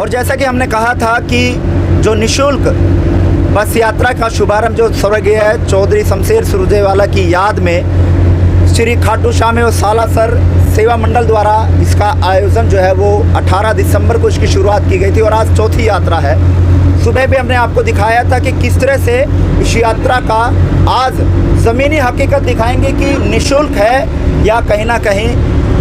और जैसा कि हमने कहा था कि जो निःशुल्क बस यात्रा का शुभारंभ जो स्वर्गीय चौधरी शमशेर सुरजेवाला की याद में श्री खाटू श्याम और सालासर सेवा मंडल द्वारा इसका आयोजन जो है वो 18 दिसंबर को इसकी शुरुआत की गई थी और आज चौथी यात्रा है। सुबह भी हमने आपको दिखाया था कि किस तरह से इस यात्रा का आज ज़मीनी हकीकत दिखाएंगे कि निःशुल्क है या कहीं ना कहीं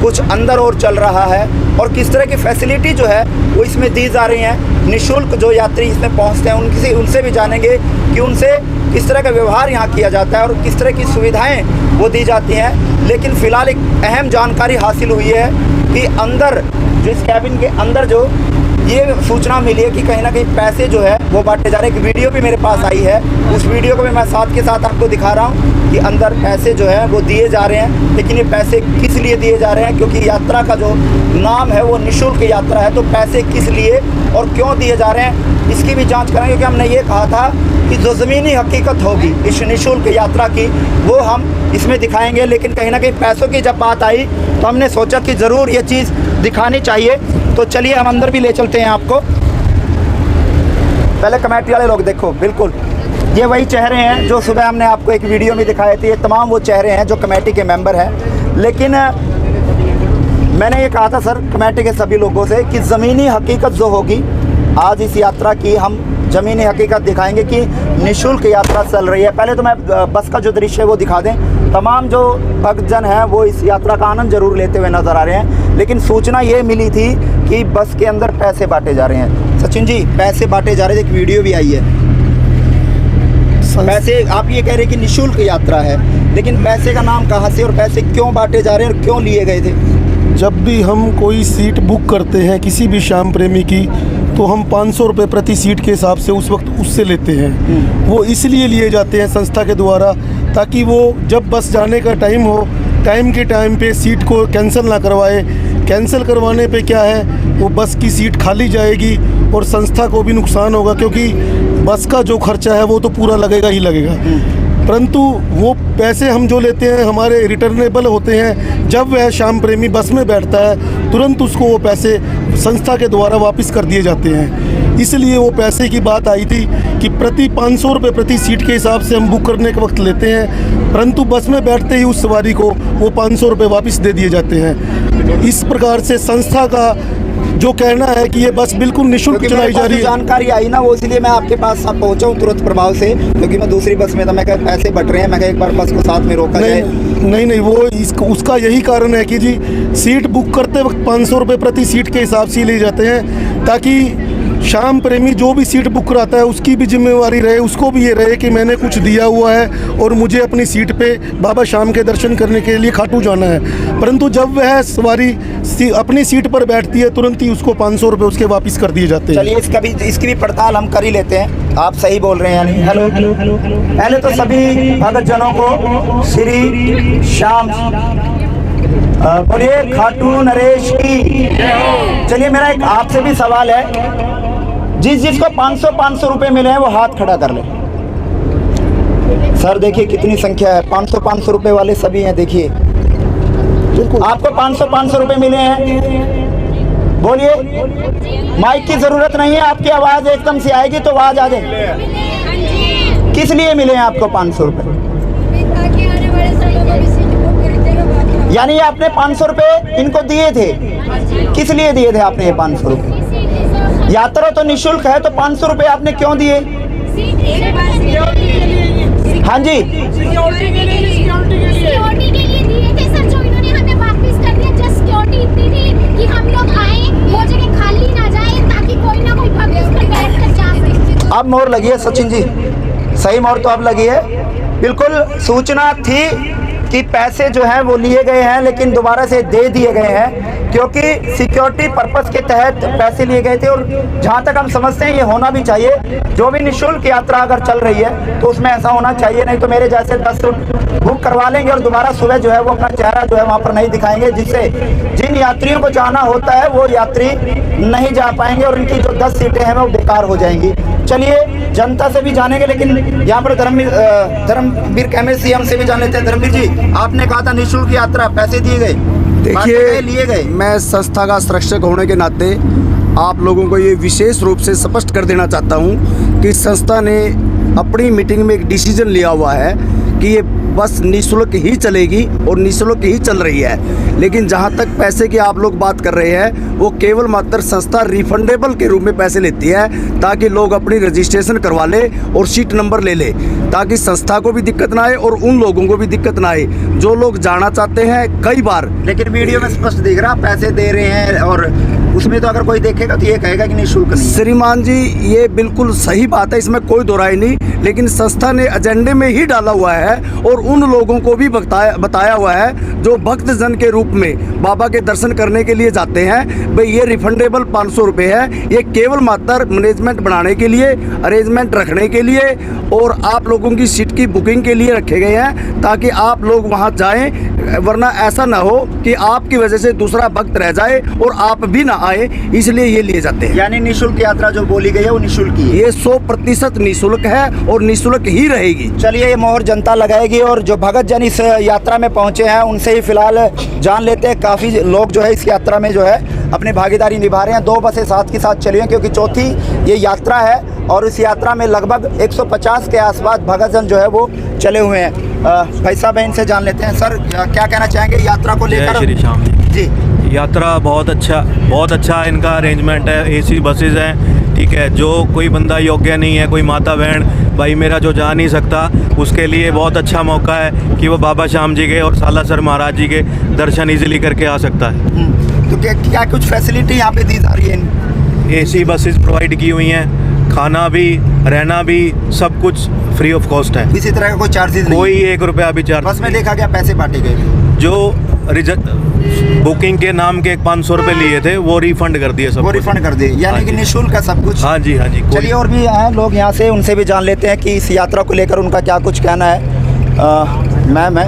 कुछ अंदर और चल रहा है और किस तरह की फैसिलिटी जो है वो इसमें दी जा रही हैं। निःशुल्क जो यात्री इसमें पहुंचते हैं उनसे भी जानेंगे कि उनसे किस तरह का व्यवहार यहाँ किया जाता है और किस तरह की सुविधाएं वो दी जाती हैं। लेकिन फ़िलहाल एक अहम जानकारी हासिल हुई है कि अंदर जो इस कैबिन के अंदर जो ये सूचना मिली है कि कहीं ना कहीं पैसे जो है वो बांटे जा रहे हैं। एक वीडियो भी मेरे पास आई है, उस वीडियो को भी मैं साथ के साथ आपको दिखा रहा हूँ कि अंदर पैसे जो है वो दिए जा रहे हैं। लेकिन ये पैसे किस लिए दिए जा रहे हैं, क्योंकि यात्रा का जो नाम है वो निःशुल्क यात्रा है, तो पैसे किस लिए और क्यों दिए जा रहे हैं इसकी भी जाँच करेंगे। क्योंकि हमने ये कहा था कि जो ज़मीनी हकीकत होगी इस निःशुल्क यात्रा की वो हम इसमें दिखाएंगे। लेकिन कहीं ना कहीं पैसों की जब बात आई तो हमने सोचा कि ज़रूर ये चीज़ दिखानी चाहिए। तो चलिए हम अंदर भी ले चलते हैं आपको। पहले कमेटी वाले लोग देखो, बिल्कुल ये वही चेहरे हैं जो सुबह हमने आपको एक वीडियो में दिखाए थे। ये तमाम वो चेहरे हैं जो कमेटी के मेंबर हैं। लेकिन मैंने ये कहा था सर कमेटी के सभी लोगों से कि ज़मीनी हकीकत जो होगी आज इस यात्रा की हम ज़मीनी हकीकत दिखाएंगे कि निःशुल्क यात्रा चल रही है। पहले तो मैं बस का जो दृश्य है वो दिखा दें। तमाम जो भक्तजन हैं वो इस यात्रा का आनंद ज़रूर लेते हुए नज़र आ रहे हैं। लेकिन सूचना ये मिली थी कि बस के अंदर पैसे बांटे जा रहे हैं। सचिन जी, पैसे बांटे जा रहे थे, एक वीडियो भी आई है। पैसे आप ये कह रहे हैं कि निःशुल्क यात्रा है, लेकिन पैसे का नाम कहाँ से और पैसे क्यों बांटे जा रहे हैं और क्यों लिए गए थे? जब भी हम कोई सीट बुक करते हैं किसी भी श्याम प्रेमी की तो हम 500 रुपये प्रति सीट के हिसाब से उस वक्त उससे लेते हैं। वो इसलिए लिए जाते हैं संस्था के द्वारा ताकि वो जब बस जाने का टाइम हो टाइम के टाइम पे सीट को कैंसिल ना करवाए। कैंसिल करवाने पे क्या है वो बस की सीट खाली जाएगी और संस्था को भी नुकसान होगा, क्योंकि बस का जो खर्चा है वो तो पूरा लगेगा ही लगेगा। परंतु वो पैसे हम जो लेते हैं हमारे रिटर्नेबल होते हैं। जब वह श्याम प्रेमी बस में बैठता है तुरंत उसको वो पैसे संस्था के द्वारा वापस कर दिए जाते हैं। इसलिए वो पैसे की बात आई थी कि प्रति 500 रुपये प्रति सीट के हिसाब से हम बुक करने के वक्त लेते हैं, परंतु बस में बैठते ही उस सवारी को वो 500 रुपये वापस दे दिए जाते हैं। इस प्रकार से संस्था का जो कहना है कि ये बस बिल्कुल निःशुल्क चलाई जा रही है। जानकारी आई ना वो इसलिए मैं आपके पास पहुंचा हूँ तुरंत प्रभाव से, क्योंकि मैं दूसरी बस में था। मैं कहा पैसे बट रहे हैं, मैं कहा एक बार बस को साथ में रोका जाए। नहीं वो उसका यही कारण है कि जी सीट बुक करते वक्त 500 रुपये प्रति सीट के हिसाब से ले जाते हैं ताकि श्याम प्रेमी जो भी सीट बुक कराता है उसकी भी जिम्मेवारी रहे, उसको भी ये रहे कि मैंने कुछ दिया हुआ है और मुझे अपनी सीट पे बाबा श्याम के दर्शन करने के लिए खाटू जाना है। परंतु जब वह सवारी अपनी सीट पर बैठती है तुरंत ही उसको 500 रुपये उसके वापस कर दिए जाते हैं। चलिए इसकी भी पड़ताल हम कर ही लेते हैं। आप सही बोल रहे हैं यानी। हेलो पहले तो सभी भक्तजनों को श्री श्याम बोलिए खाटू नरेश की। चलिए मेरा एक आपसे भी सवाल है, जिसको 500 रुपए मिले हैं वो हाथ खड़ा कर ले। सर देखिए कितनी संख्या है, 500 रुपए वाले सभी हैं। देखिए आपको 500 रुपए मिले हैं, बोलिए। माइक की जरूरत नहीं है, आपकी आवाज एकदम से आएगी तो आवाज आ जाए। किस लिए मिले हैं आपको 500 रुपए? यानी आपने 500 रुपए इनको दिए थे, किस लिए दिए थे आपने ये 500 रुपए? यात्रा तो निःशुल्क है, तो 500 रुपए आपने क्यों दिए? हाँ जी, सिक्योरिटी के लिए दिए थे सर, जो इन्होंने हमें वापस कर दिया। जस्ट सिक्योरिटी इतनी थी कि हम लोग आए वो जगह खाली ना जाए ताकि कोई ना कोई पब्लिक पर बैठ कर जा सके। अब मोहर लगी है सचिन जी, सही मोहर तो अब लगी है। बिल्कुल सूचना थी कि पैसे जो हैं वो लिए गए हैं, लेकिन दोबारा से दे दिए गए हैं क्योंकि सिक्योरिटी पर्पस के तहत पैसे लिए गए थे। और जहाँ तक हम समझते हैं ये होना भी चाहिए। जो भी निःशुल्क यात्रा अगर चल रही है तो उसमें ऐसा होना चाहिए, नहीं तो मेरे जैसे 10 बुक करवा लेंगे और दोबारा सुबह जो है वो अपना चेहरा जो है वहाँ पर नहीं दिखाएंगे, जिससे जिन यात्रियों को जाना होता है वो यात्री नहीं जा पाएंगे और उनकी जो 10 सीटें हैं वो बेकार हो जाएंगी। चलिए जनता से भी जानेंगे, लेकिन यहाँ पर धर्मवीर कैमरे सीएम से भी जान लेते हैं। धर्मवीर जी, आपने कहा था निःशुल्क यात्रा, पैसे दिए गए, देखिए लिए गए। मैं संस्था का संरक्षक होने के नाते आप लोगों को ये विशेष रूप से स्पष्ट कर देना चाहता हूँ कि संस्था ने अपनी मीटिंग में एक डिसीजन लिया हुआ है कि ये बस निःशुल्क ही चलेगी और निःशुल्क ही चल रही है। लेकिन जहाँ तक पैसे की आप लोग बात कर रहे हैं, वो केवल मात्र संस्था रिफंडेबल के रूप में पैसे लेती है, ताकि लोग अपनी रजिस्ट्रेशन करवा ले और सीट नंबर ले ले, ताकि संस्था को भी दिक्कत ना आए और उन लोगों को भी दिक्कत ना आए जो लोग जाना चाहते हैं कई बार। लेकिन वीडियो में स्पष्ट दिख रहा पैसे दे रहे हैं, और उसमें तो अगर कोई देखेगा तो ये कहेगा कि निःशुल्क नहीं है। श्रीमान जी, ये बिल्कुल सही बात है, इसमें कोई दो राय नहीं, लेकिन संस्था ने एजेंडे में ही डाला हुआ है और उन लोगों को भी बताया हुआ है जो भक्त जन के रूप में बाबा के दर्शन करने के लिए जाते हैं, भाई ये रिफंडेबल 500 रुपये है। ये केवल मात्र मैनेजमेंट बनाने के लिए, अरेंजमेंट रखने के लिए और आप लोगों की सीट की बुकिंग के लिए रखे गए हैं, ताकि आप लोग वहाँ जाएं, वरना ऐसा ना हो कि आपकी वजह से दूसरा भक्त रह जाए और आप भी ना आए, इसलिए ये लिए जाते हैं। यानी निःशुल्क यात्रा जो बोली गई है वो निःशुल्क ही है। ये 100% निःशुल्क है और निःशुल्क ही रहेगी। चलिए, ये मोहर जनता लगाएगी, और जो भगत जन इस यात्रा में पहुंचे हैं उनसे ही फिलहाल जान लेते हैं। काफ़ी लोग जो है इस यात्रा में जो है अपनी भागीदारी निभा रहे हैं। 2 बसें साथ के साथ चली हैं, क्योंकि चौथी ये यात्रा है, और इस यात्रा में लगभग 150 के आसपास भगत जन जो है वो चले हुए हैं। भाई साहब, इनसे जान लेते हैं। सर, क्या कहना चाहेंगे यात्रा को लेकर? जय श्री श्याम जी। यात्रा बहुत अच्छा इनका अरेंजमेंट है। एसी बसेज हैं, ठीक है। जो कोई बंदा योग्य नहीं है, कोई माता बहन भाई मेरा जो जा नहीं सकता, उसके लिए बहुत अच्छा मौका है कि वो बाबा श्याम जी के और सालासर महाराज जी के दर्शन इजीली करके आ सकता है। तो क्या कुछ फैसिलिटी यहाँ पे दी जा रही है? एसी बसेज प्रोवाइड की हुई हैं, खाना भी, रहना भी, सब कुछ फ्री ऑफ कॉस्ट है। किसी तरह का कोई चार्जेस नहीं? कोई 1 रुपया भी चार्ज। बस में देखा गया पैसे बांटे गए, जो बुकिंग के नाम के 500 रुपये लिए थे वो रिफंड कर दिए, सब वो रिफंड कर दिए, यानी कि निःशुल्क है सब कुछ। हाँ जी, हाँ जी। चलिए, और भी हैं लोग यहाँ से, उनसे भी जान लेते हैं कि इस यात्रा को लेकर उनका क्या कुछ कहना है। मैम,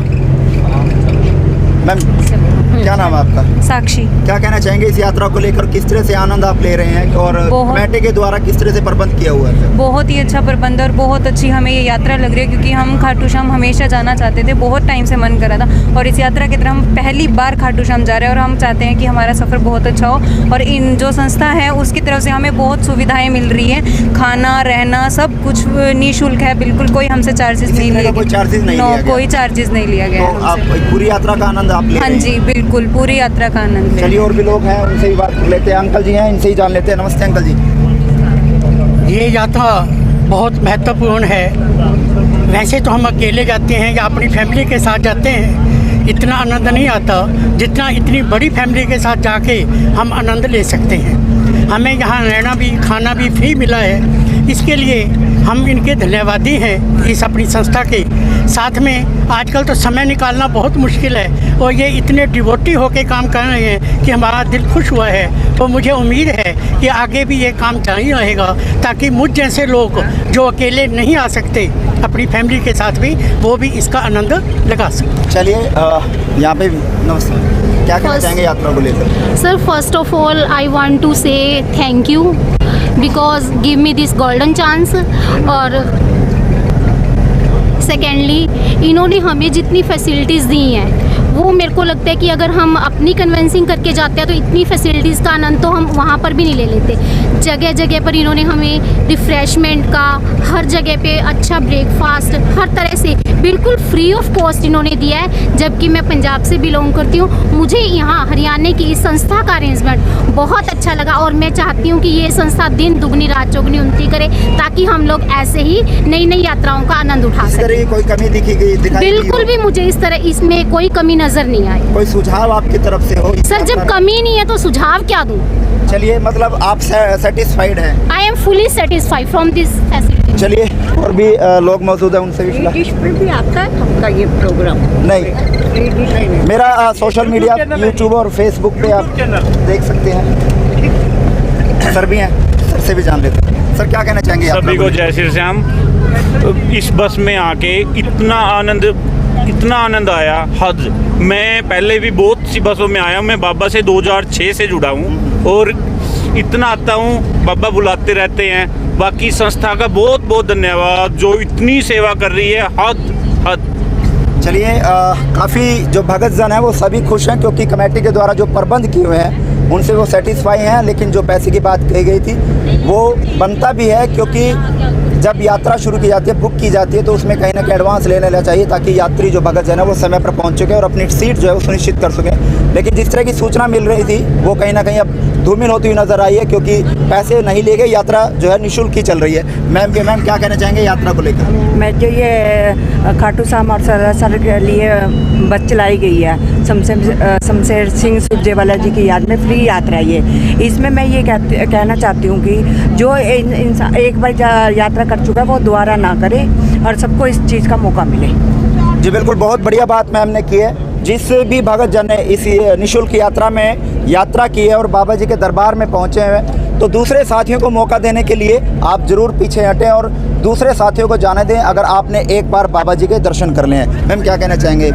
क्या नाम है आपका? साक्षी। क्या कहना चाहेंगे इस यात्रा को लेकर? किस तरह से आनंद आप ले रहे हैं, और कमेटी के द्वारा किस तरह से प्रबंध किया हुआ है? बहुत ही अच्छा प्रबंध और बहुत अच्छी हमें ये यात्रा लग रही है, क्योंकि हम खाटू श्याम हमेशा जाना चाहते थे, बहुत टाइम से मन करा था, और इस यात्रा की तरह हम पहली बार खाटू श्याम जा रहे हैं, और हम चाहते हैं कि हमारा सफ़र बहुत अच्छा हो। और इन जो संस्था है उसकी तरफ से हमें बहुत सुविधाएँ मिल रही हैं, खाना, रहना, सब कुछ निःशुल्क है, बिल्कुल कोई हमसे चार्जेस नहीं लिया, कोई चार्जेस नहीं लिया गया। कोई चार्जेस नहीं लिया गया। तो आप पूरी यात्रा का आनंद आप ले रहे हाँ हैं? जी, बिल्कुल पूरी यात्रा का आनंद। चलिए, और भी लोग हैं, उनसे भी बात कर लेते हैं। अंकल जी हैं, इनसे ही जान लेते हैं। नमस्ते अंकल जी। ये यात्रा बहुत महत्वपूर्ण है। वैसे तो हम अकेले जाते हैं या अपनी फैमिली के साथ जाते हैं, इतना आनंद नहीं आता जितना इतनी बड़ी फैमिली के साथ जाके हम आनंद ले सकते हैं। हमें यहाँ रहना भी, खाना भी फ्री मिला है, इसके लिए हम इनके धन्यवादी हैं, इस अपनी संस्था के। साथ में आजकल तो समय निकालना बहुत मुश्किल है, और ये इतने डिवोटी होकर काम कर रहे हैं कि हमारा दिल खुश हुआ है। तो मुझे उम्मीद है कि आगे भी ये काम जारी रहेगा, ताकि मुझ जैसे लोग जो अकेले नहीं आ सकते अपनी फैमिली के साथ भी, वो भी इसका आनंद लगा सकते। चलिए, यहाँ पे नमस्ते, क्या कहना चाहेंगे यात्रा को लेकर? Sir, first of all, I want to say thank you because give me this golden chance. और सेकेंडली, इन्होंने हमें जितनी फैसिलिटीज़ दी हैं वो मेरे को लगता है कि अगर हम अपनी कन्वेंसिंग करके जाते हैं तो इतनी फैसिलिटीज़ का आनंद तो हम वहाँ पर भी नहीं ले लेते। जगह जगह पर इन्होंने हमें रिफ़्रेशमेंट का, हर जगह पे अच्छा ब्रेकफास्ट, हर तरह से बिल्कुल फ्री ऑफ कॉस्ट इन्होंने दिया है। जबकि मैं पंजाब से बिलोंग करती हूँ, मुझे यहाँ हरियाणा की इस संस्था का अरेंजमेंट बहुत अच्छा लगा, और मैं चाहती हूँ कि ये संस्था दिन दुगनी रात चौगनी उन्नति करे, ताकि हम लोग ऐसे ही नई नई यात्राओं का आनंद उठा सकें। कोई कमी दिखाई बिल्कुल भी मुझे इस तरह इसमें कोई कमी नज़र नहीं आई। कोई सुझाव आपकी तरफ से हो? सर, जब कमी नहीं है तो सुझाव क्या दूँ? चलिए, मतलब आप सेटिस्फाइड हैं? I am fully satisfied from this facility. चलिए, और भी लोग मौजूद हैं, उनसे भी डिश पे भी आता है आपका ये प्रोग्राम? नहीं, मेरा सोशल मीडिया यूट्यूब और फेसबुक पे आप देख सकते हैं। सर भी हैं, सर से भी जान लेते हैं। सर, क्या कहना चाहेंगे? सभी को जय श्री श्याम। इस बस में आके इतना आनंद आया, हद। मैं पहले भी बहुत सी बसों में आया हूँ, मैं बाबा से 2006 से जुड़ा हूँ, और इतना आता हूँ, बाबा बुलाते रहते हैं। बाकी संस्था का बहुत बहुत धन्यवाद, जो इतनी सेवा कर रही है, हद। चलिए, काफ़ी जो भगत जन है वो सभी खुश हैं, क्योंकि कमेटी के द्वारा जो प्रबंध किए हुए हैं उनसे वो सेटिस्फाई हैं, लेकिन जो पैसे की बात कही गई थी वो बनता भी है, क्योंकि जब यात्रा शुरू की जाती है, बुक की जाती है, तो उसमें कहीं ना कहीं एडवांस ले लेना चाहिए ताकि यात्री जो भगतजन है वो समय पर पहुंच चुके और अपनी सीट जो है वो सुनिश्चित कर सकें। लेकिन जिस तरह की सूचना मिल रही थी वो कहीं ना कहीं अब धूमिल होती हुई नजर आई है, क्योंकि पैसे नहीं लिए गए, यात्रा जो है निःशुल्क ही चल रही है। मैम क्या कहना चाहेंगे यात्रा को लेकर? मैं जो ये खाटू श्याम और सर के लिए बस चलाई गई है शमशेर सिंह सुरजेवाला जी की याद में, फ्री यात्रा ये, इसमें मैं ये कहना चाहती हूँ कि जो इंसान एक बार यात्रा कर चुका है वो दोबारा ना करे और सबको इस चीज़ का मौका मिले। जी बिल्कुल, बहुत बढ़िया बात मैम ने की है। जिस भी भगत जन ने इस निःशुल्क यात्रा में यात्रा की है और बाबा जी के दरबार में पहुंचे हैं, तो दूसरे साथियों को मौका देने के लिए आप ज़रूर पीछे हटें और दूसरे साथियों को जाने दें अगर आपने एक बार बाबा जी के दर्शन कर लिए हैं। मैम क्या कहना चाहेंगे?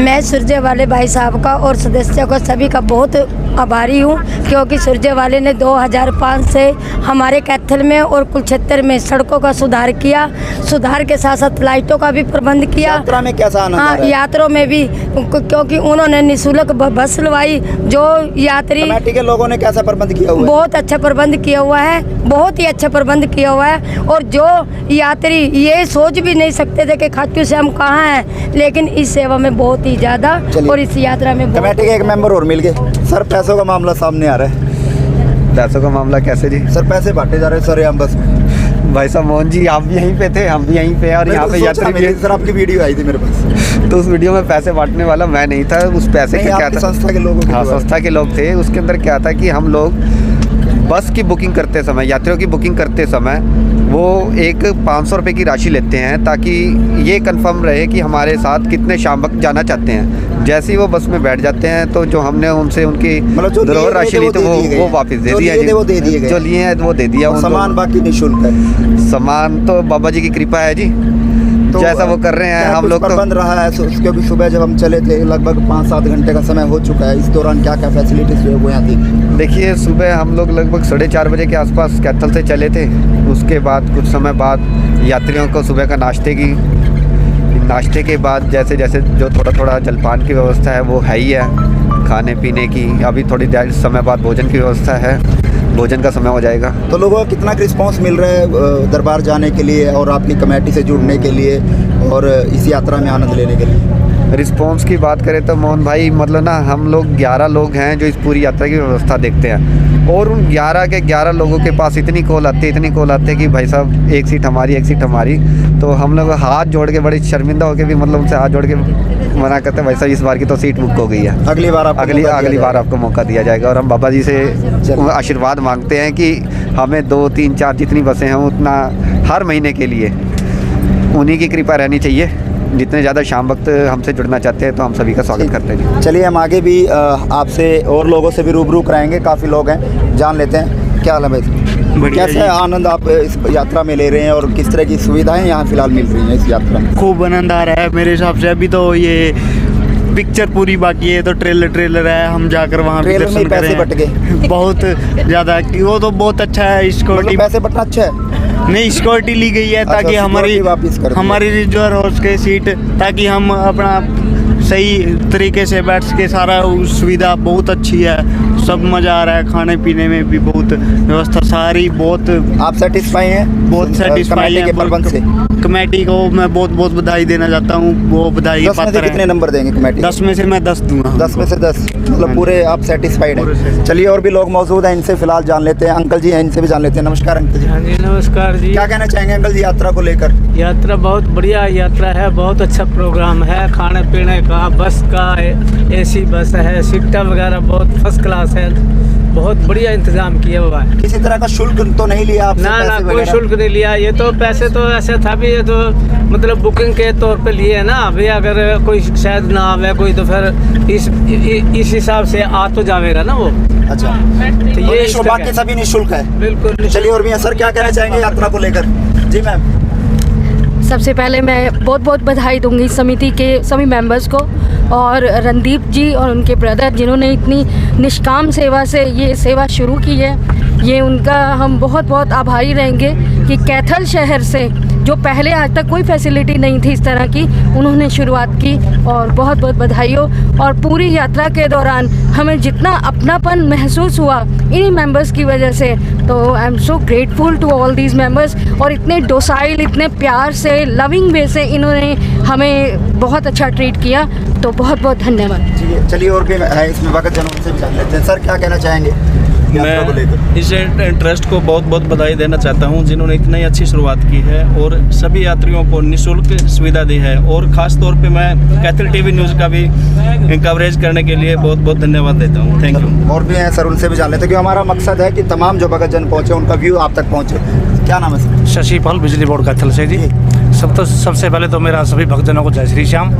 मैं सुरजेवाले भाई साहब का और सदस्यों को सभी का बहुत आभारी हूँ, क्योंकि सुरजेवाले ने 2005 से हमारे कैथल में और कुरुक्षेत्र में सड़कों का सुधार किया, सुधार के साथ साथ लाइटों का भी प्रबंध किया। यात्रा में कैसा आनंद आ रहा है? यात्रा में भी, क्योंकि उन्होंने निःशुल्क बस लवाई, जो यात्री कमेटी के लोगों ने कैसा प्रबंध किया हुआ है? बहुत अच्छा प्रबंध किया हुआ है, बहुत ही अच्छा प्रबंध किया हुआ है। और जो यात्री ये सोच भी नहीं सकते थे कि खाटू श्याम कहाँ है, लेकिन इस सेवा में बहुत ही ज़्यादा और इस यात्रा में कमेटी के एक मेंबर और मिल गए। सर पैसों का मामला सामने आ रहा है। पैसों का मामला कैसे जी? सर पैसे बांटे जा रहे हैं सर हम बस में। भाई साहब मोहन जी आप भी यहीं पे थे, हम भी यहीं पे, और यहाँ पे यात्री भी। सर आपकी वीडियो आई थी मेरे पास, तो उस वीडियो में पैसे बांटने वाला मैं नहीं था। उस पैसे का क्या था, संस्था के लोग, हाँ संस्था के लोग थे। उसके अंदर क्या था कि हम लोग बस की बुकिंग करते समय, यात्रियों की बुकिंग करते समय वो एक 500 रुपये की राशि लेते हैं, ताकि ये कंफर्म रहे कि हमारे साथ कितने शाम वक्त जाना चाहते हैं। जैसे ही वो बस में बैठ जाते हैं तो जो हमने उनसे उनकी धरोहर राशि ली तो वो वापस दे दिया, जो लिए हैं वो दे दिया। सामान बाकी निःशुल्क है, सामान तो बाबा जी की कृपा है जी, तो जैसा वो कर रहे हैं। हम लोग तो बंद रहा है, क्योंकि सुबह जब हम चले थे लगभग 5-7 घंटे का समय हो चुका है। इस दौरान क्या क्या फैसिलिटीज वो यहाँ थी? देखिए सुबह हम लोग लगभग 4:30 बजे के आसपास कैथल से चले थे। उसके बाद कुछ समय बाद यात्रियों को सुबह का नाश्ते के बाद जैसे जैसे जो थोड़ा जलपान की व्यवस्था है वो है ही है, खाने पीने की। अभी थोड़ी देर समय बाद भोजन की व्यवस्था है, भोजन का समय हो जाएगा। तो लोगों को कितना रिस्पांस मिल रहा है दरबार जाने के लिए और आपकी कमेटी से जुड़ने के लिए और इस यात्रा में आनंद लेने के लिए? रिस्पांस की बात करें तो मोहन भाई मतलब ना हम लोग 11 लोग हैं जो इस पूरी यात्रा की व्यवस्था देखते हैं, और उन 11 के 11 लोगों के पास इतनी कॉल आती है कि भाई साहब एक सीट हमारी। तो हम लोग हाथ जोड़ के बड़ी शर्मिंदा होकर भी मतलब उनसे हाथ जोड़ के मना करते हैं, भाई साहब इस बार की तो सीट बुक हो गई है, अगली बार आपको मौका दिया जाएगा। और हम बाबा जी से आशीर्वाद मांगते हैं कि हमें 2, 3, 4 जितनी बसें हों उतना हर महीने के लिए उन्हीं की कृपा रहनी चाहिए। जितने ज़्यादा शाम वक्त हमसे जुड़ना चाहते हैं तो हम सभी का स्वागत करते हैं। चलिए हम आगे भी आपसे और लोगों से भी रूबरू कराएंगे, काफ़ी लोग हैं, जान लेते हैं। क्या हाल है भाई? कैसा आनंद आप इस यात्रा में ले रहे हैं और किस तरह की सुविधाएं यहाँ फिलहाल मिल रही हैं इस यात्रा में? खूब आनंद आ रहा है मेरे हिसाब से। अभी तो ये पिक्चर पूरी बाकी है, तो ट्रेलर है, हम जाकर वहाँ ट्रेलर में पैसे बट गए बहुत ज़्यादा। वो तो बहुत अच्छा है, सिक्योरिटी पैसे बटना अच्छा है नहीं, सिक्योरिटी ली गई है ताकि हमारी रिजर्व हो सके सीट, ताकि हम अपना सही तरीके से बैठ सके। सारा सुविधा बहुत अच्छी है, सब मज़ा आ रहा है, खाने पीने में भी बहुत व्यवस्था सारी बहुत। आप सेटिस्फाई हैं? बहुत सेटिस्फाई है प्रबंध से। कमेटी को मैं बहुत बधाई देना चाहता हूँ, वो बधाई पात्र है। कितने नंबर देंगे कमेटी? 10 में से मैं 10 दूंगा। 10 में से 10 मतलब पूरे आप सेटिस्फाइड हैं? चलिए और भी लोग मौजूद हैं, इनसे फिलहाल जान लेते हैं। अंकल जी हैं, इनसे भी जान लेते हैं। नमस्कार अंकल जी। हाँ जी नमस्कार जी। क्या कहना चाहेंगे अंकल जी यात्रा को लेकर? यात्रा बहुत बढ़िया यात्रा है, बहुत अच्छा प्रोग्राम है, खाने पीने का, बस का AC बस है, सीटें वगैरह बहुत फर्स्ट क्लास है, बहुत बढ़िया इंतजाम किया हुआ है। किसी तरह का शुल्क तो नहीं लिया आपसे? ना कोई शुल्क नहीं लिया। ये तो पैसे तो ऐसे था भी, ये तो मतलब बुकिंग के तौर पे लिए ना अभी। अगर कोई शायद ना आवे कोई तो फिर इस हिसाब से आ तो जाएगा ना वो। अच्छा तो ये बाकी सभी निःशुल्क है? बिल्कुल। चलिए और भी सर क्या कहना चाहेंगे यात्रा को लेकर? जी मैम। सबसे पहले मैं बहुत बधाई दूंगी समिति के सभी मेंबर्स को और रणदीप जी और उनके ब्रदर जिन्होंने इतनी निष्काम सेवा से ये सेवा शुरू की है। ये उनका हम बहुत आभारी रहेंगे कि कैथल शहर से जो पहले आज तक कोई फैसिलिटी नहीं थी इस तरह की, उन्होंने शुरुआत की और बहुत बहुत बधाई हो। और पूरी यात्रा के दौरान हमें जितना अपनापन महसूस हुआ इन्हीं मेंबर्स की वजह से, तो I am so grateful to all these members. और इतने डोसाइल, इतने प्यार से, लविंग वे से इन्होंने हमें बहुत अच्छा ट्रीट किया, तो बहुत बहुत धन्यवाद। चलिए और भी है इसमें भगत जनों से भी जान लेते हैं। सर क्या कहना चाहेंगे यात्रा को लेकर? मैं इस ट्रस्ट को बहुत बहुत बधाई देना चाहता हूं जिन्होंने इतनी अच्छी शुरुआत की है और सभी यात्रियों को निःशुल्क सुविधा दी है। और ख़ास तौर पे मैं कैथल टीवी न्यूज़ का भी कवरेज करने के लिए बहुत बहुत धन्यवाद देता हूं। Thank you. और भी हैं सर, उनसे भी जान लेते हैं, क्योंकि हमारा मकसद है कि तमाम जो भगत जन पहुँचे उनका व्यू आप तक पहुँचे। क्या नाम है सर? शशि पाल, बिजली बोर्ड कैथल से जी। सबसे पहले तो मेरा सभी भक्तजनों को जय श्री श्याम।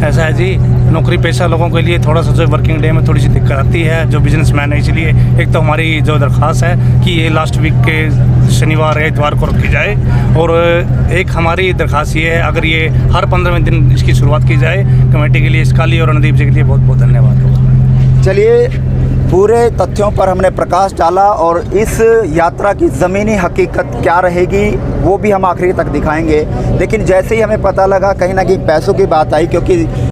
ऐसा है जी, नौकरी पेशा लोगों के लिए थोड़ा सा जो वर्किंग डे में थोड़ी सी दिक्कत आती है, जो बिजनेसमैन है, इसलिए एक तो हमारी जो दरख्वास्त है कि ये लास्ट वीक के शनिवार या इतवार को रखी जाए। और एक हमारी दरख्वास्त ये है, अगर ये हर 15वें दिन इसकी शुरुआत की जाए कमेटी के लिए, इसका लिए और रणदीप जी के लिए बहुत बहुत धन्यवाद। चलिए, पूरे तथ्यों पर हमने प्रकाश डाला और इस यात्रा की ज़मीनी हकीकत क्या रहेगी वो भी हम आखिरी तक दिखाएंगे। लेकिन जैसे ही हमें पता लगा कहीं ना कहीं पैसों की बात आई, क्योंकि